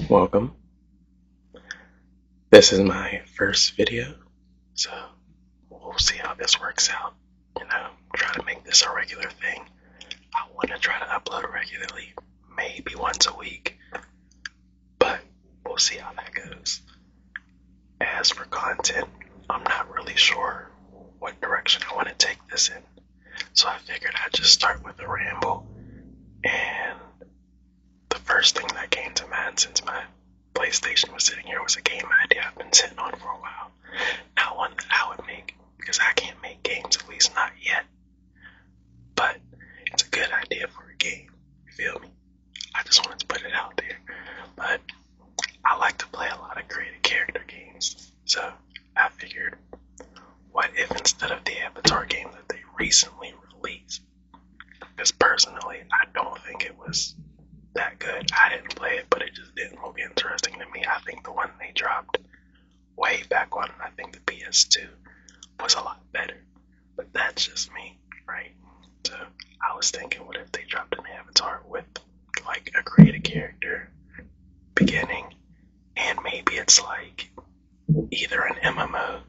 Welcome. This is my first video, so we'll see how this works out. Try to make this a regular thing. I want to try to upload regularly, maybe once a week, but we'll see how that goes. As for content, I'm not really sure what direction I want to take this in, so I figured I'd just start with a ramble. And the first thing that came to mind, since my PlayStation was sitting here, was a game idea I've been sitting on for a while. Not one that I would make, because I can't make games, at least not yet. But it's a good idea for a game, you feel me? I just wanted to put it out there. But I like to play a lot of creative character games, so I figured, what if instead of the Avatar game that they recently released, because personally I don't think it was that good. I didn't play it, but it just didn't look interesting to me. I think the one they dropped way back on, I think the PS2, was a lot better. But that's just me, right? So I was thinking, what if they dropped an Avatar with like a creative character beginning, and maybe it's like either an MMO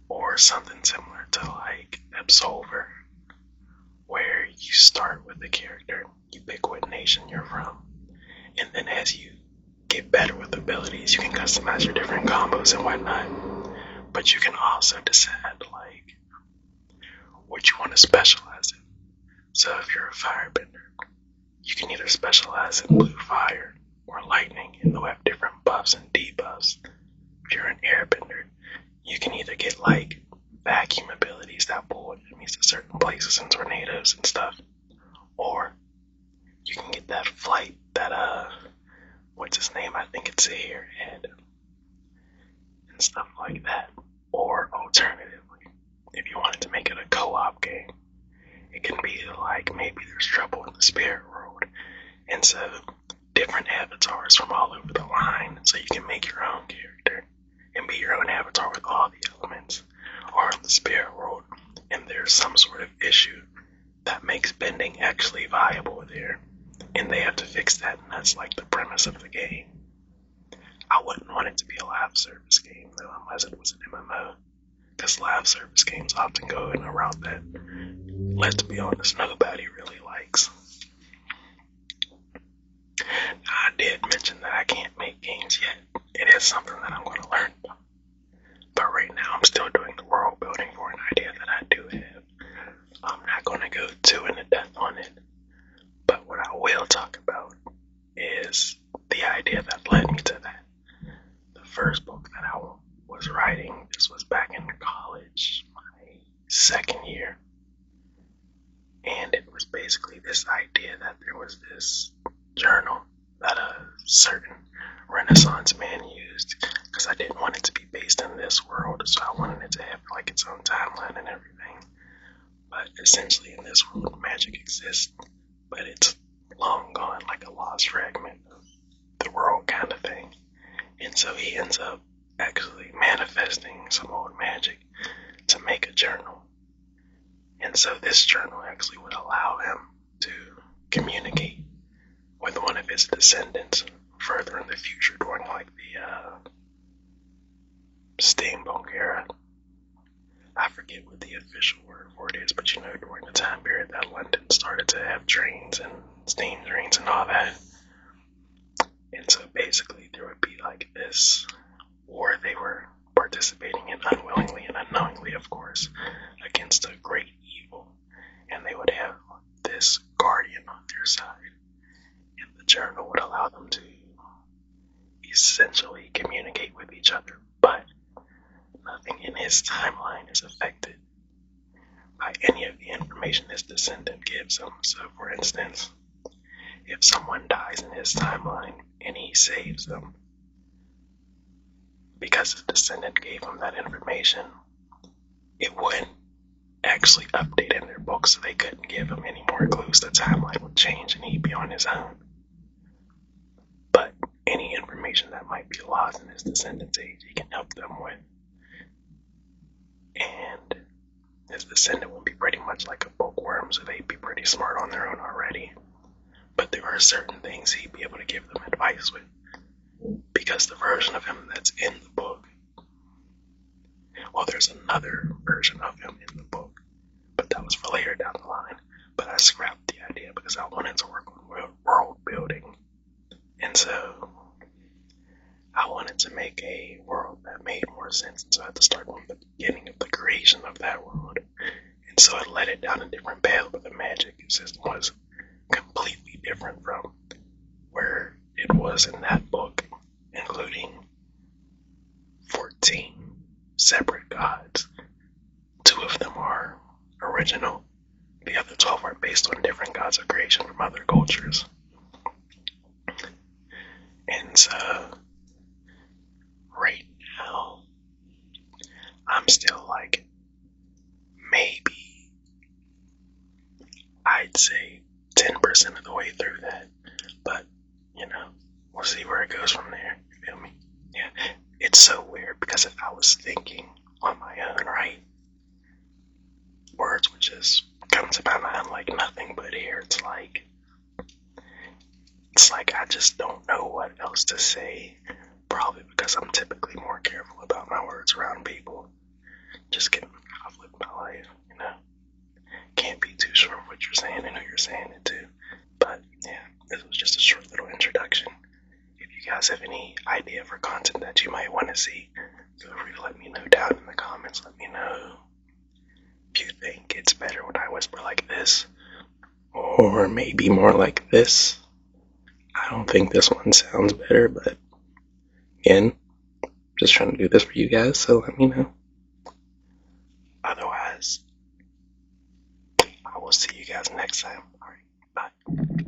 or something similar to like Absolver, where you start with the character, you pick what nation you're from, and then as you get better with abilities, you can customize your different combos and whatnot. But you can also decide like what you want to specialize in. So if you're a firebender, you can either specialize in blue fire or lightning, and they'll have different buffs and debuffs. If you're an airbender, you can either get like vacuum abilities that pull enemies to certain places and tornadoes and stuff, or you can get that flight that what's his name? I think it's Airhead and stuff like that. Or alternatively, if you wanted to make it a co-op game, it can be like maybe there's trouble in the spirit world, and so different avatars from all over the line, so you can make your own character and be your own avatar with all the elements. Or in the spirit world, and there's some sort of issue that makes bending actually viable there, and they have to fix that, and that's like the premise of the game. I wouldn't want it to be a live service game though, unless it was an MMO, because live service games often go in a route that, let's be honest, nobody really likes. Now, I did mention that I can't make games yet. It is something that I'm going to learn, but right now I'm still doing the world building for an idea that I do have. I'm not going to go too into depth on it, but what I will talk about is the idea that led me to that. The first book that I was writing, this was back in college, my second year, and it was basically this idea that there was this journal that a certain Renaissance man used, because I didn't want it to be based in this world, so I wanted it to have like its own timeline and everything. But essentially in this world, magic exists, but it's long gone, like a lost fragment of the world kind of thing. And so he ends up actually manifesting some old magic to make a journal. And so this journal actually would allow him to communicate with one of his descendants further in the future during like the steampunk era. I forget what the official word for it is, but during the time period that London started to have trains and steam trains and all that. And so basically there would be like this war they were participating in unwillingly and unknowingly, of course, against a great evil. And they would have this guardian on their side. And the journal would allow them to essentially communicate with each other, but nothing in his timeline is affected by any of the information his descendant gives him. So for instance, if someone dies in his timeline and he saves them, because his descendant gave him that information, it wouldn't actually update in their book, so they couldn't give him any more clues. The timeline would change and he'd be on his own. But any information that might be lost in his descendant's age, he can help them with. And his descendant would be pretty much like a bookworm, so they'd be pretty smart on their own already. But there are certain things he'd be able to give them advice with. version of him that's in the book. Well, there's another version of him in the book, but that was for later down the line. But I scrapped the idea because I wanted to work on world building. And so I wanted to make a world that made more sense. And so I had to start from the beginning of the creation of that world. And so I let it down a different path, but the magic system was completely different from where it was in that book, including 14 separate gods. 2 of them are original. The other 12 are based on different gods of creation from other cultures. And so, right now, I'm still like, maybe, I'd say 10% of the way through that. But, we'll see where it goes from there. You feel me? Yeah. It's so weird because if I was thinking on my own, right, words would just come to my mind like nothing, but here it's like I just don't know what else to say, probably because I'm typically more careful about my words around people. Just getting how I've lived my life, Can't be too sure of what you're saying and who you're saying it to. But yeah, this was just a short little introduction. If you guys have any idea for content that you might want to see, feel free to let me know down in the comments. Let me know if you think it's better when I whisper like this, or maybe more like this. I don't think this one sounds better, but again, just trying to do this for you guys, so let me know. Otherwise, I will see you guys next time. Alright, bye.